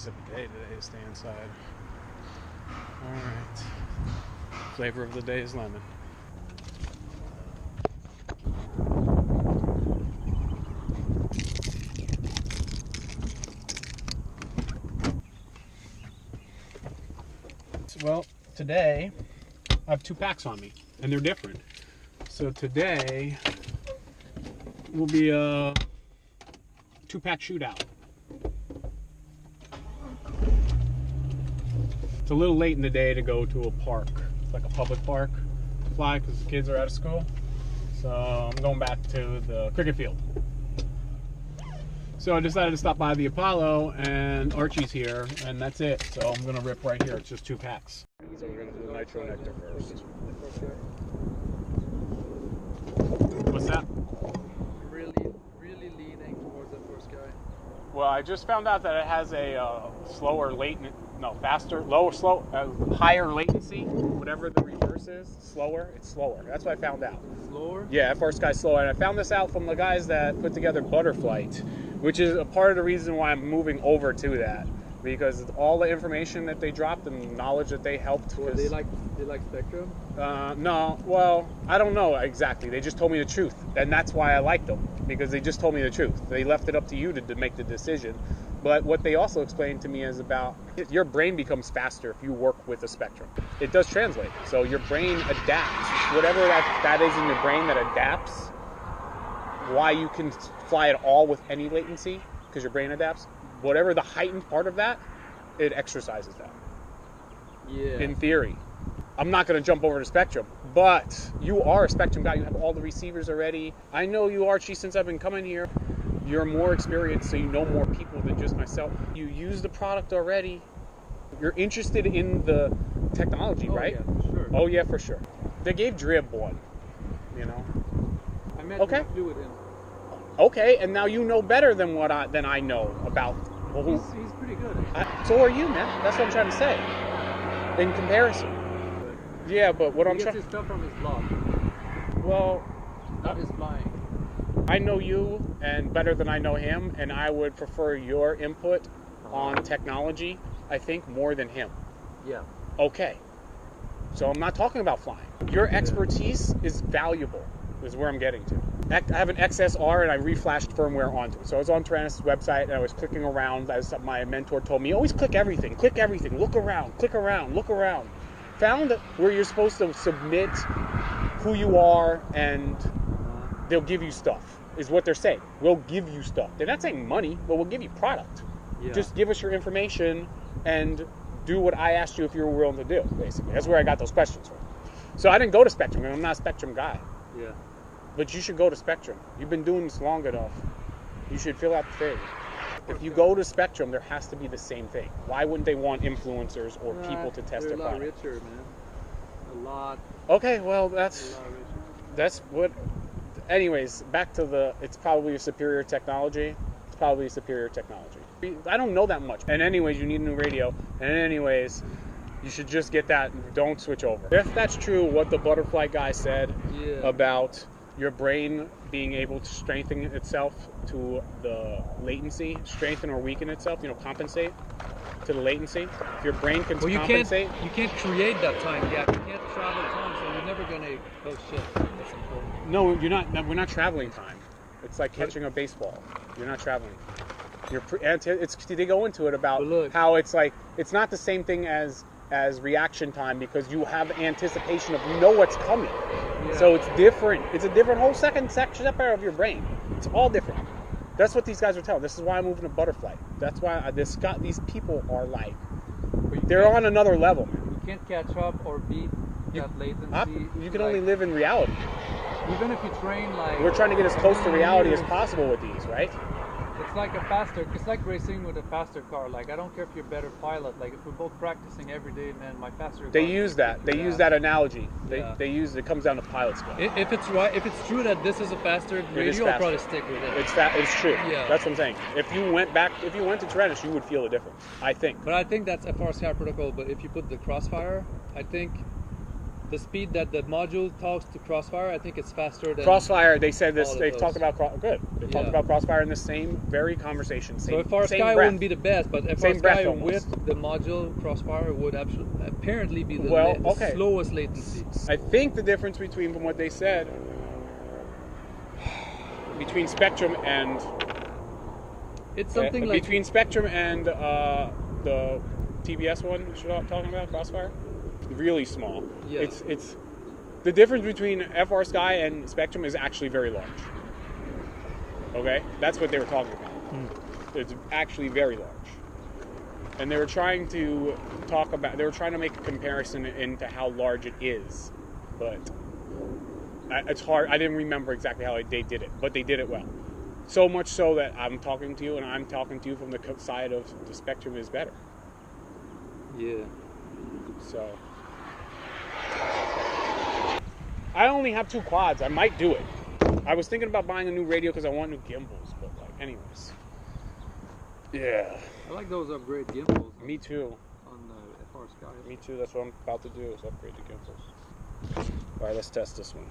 nice of a day today to stay inside. Alright. Flavor of the day is lemon. Well, today I have 2 packs on me, and they're different. So today will be a 2-pack shootout. It's a little late in the day to go to a park. It's like a public park to fly because the kids are out of school. So I'm going back to the cricket field. So I decided to stop by the Apollo, and Archie's here, and that's it. So I'm gonna rip right here. It's just 2 packs. So we're gonna do the nitro nectar first. What's that? Really leaning towards that first guy. Well, I just found out that it has a higher latency. Whatever the reverse is, slower. It's slower. That's what I found out. Slower? Yeah, that first guy's slower, and I found this out from the guys that put together Butterflight, which is a part of the reason why I'm moving over to that, because all the information that they dropped and knowledge that they helped. Well, they like Spectrum? No, well, I don't know exactly. They just told me the truth, and that's why I like them, because they just told me the truth. They left it up to you to make the decision. But what they also explained to me is about your brain becomes faster if you work with a Spectrum. It does translate. So your brain adapts. Whatever that is in your brain that adapts, why you can fly at all with any latency, because your brain adapts. Whatever the heightened part of that, it exercises that. Yeah. In theory. I'm not going to jump over to Spectrum, but you are a Spectrum guy. You have all the receivers already. I know you, Archie, since I've been coming here. You're more experienced, so you know more people than just myself. You use the product already. You're interested in the technology, right? Yeah, for sure. Oh, yeah, for sure. They gave Drib one, you know. I met okay. him with him. Okay, and now you know better than than I know about. Well, he's pretty good. So are you, man. That's what I'm trying to say. In comparison. Yeah, but what I'm trying. He gets his stuff from his blog. Well, not his flying. I know you and better than I know him, and I would prefer your input on technology, I think, more than him. Yeah. Okay. So I'm not talking about flying. Your expertise is valuable, is where I'm getting to. I have an XSR, and I reflashed firmware onto it. So I was on Taranis' website, and I was clicking around. As my mentor told me, always click everything, look around, click around, look around. Found where you're supposed to submit who you are, and they'll give you stuff, is what they're saying. We'll give you stuff. They're not saying money, but we'll give you product. Yeah. Just give us your information and do what I asked you if you were willing to do, basically. That's where I got those questions from. So I didn't go to Spectrum, and I'm not a Spectrum guy. Yeah. But you should go to Spectrum. You've been doing this long enough. You should fill out the thing. If you go to Spectrum, there has to be the same thing. Why wouldn't they want influencers or people to test their product? They're a lot richer, man. A lot. Okay, well, that's what... Anyways, back to it's probably a superior technology. It's probably a superior technology. I don't know that much. And anyways, you need a new radio. And anyways, you should just get that. Don't switch over. If that's true, what the Butterfly guy said about your brain being able to strengthen itself to the latency, strengthen or weaken itself, compensate to the latency. If your brain can compensate. You can't create that time gap. You can't travel time, so you're never going to... Oh, shit. That's important. No, you're not. We're not traveling time. It's like catching a baseball. You're not traveling. They go into it about how it's like, it's not the same thing as reaction time, because you have anticipation of, what's coming. Yeah. So it's different. It's a different whole second section of your brain. It's all different. That's what these guys are telling. This is why I'm moving to Butterfly. That's why these people are like, they're on another level, man. You can't catch up or beat that latency. You can only live in reality. Even if you train we're trying to get as close to reality as possible with these, right? It's like racing with a faster car. I don't care if you're a better pilot. If we're both practicing every day, man, my faster car. They use that analogy. It comes down to pilot skill. If it's true that this is a faster radio, I'll probably stick with it. It's true. Yeah. That's what I'm saying. If you went to Taranis, you would feel the difference, I think. But I think that's FRCI protocol. But if you put the Crossfire, I think the speed that the module talks to Crossfire, I think it's faster than Crossfire. They said this. all of They those. talked about good. They talked Yeah. about Crossfire in the same very conversation. Same, So FR same Sky breath. wouldn't be the best, but FR Same breath Sky almost. with the module Crossfire would apparently be the, Well, the okay. slowest latency. I think the difference between, from what they said, between Spectrum and It's something like between Spectrum and the TBS one you're talking about, Crossfire, really small. Yeah. It's the difference between FR Sky and Spectrum is actually very large. Okay, that's what they were talking about. It's actually very large, and they were trying to talk about. They were trying to make a comparison into how large it is, but it's hard. I didn't remember exactly how they did it, but they did it well. So much so that I'm talking to you, and I'm talking to you from the side of the Spectrum is better. yeah. So I only have 2 quads. I might do it. I was thinking about buying a new radio because I want new gimbals, but like, anyways. Yeah. I like those upgrade gimbals. Me too. On FR Sky. Me too. That's what I'm about to do, is upgrade the gimbals. All right, let's test this one.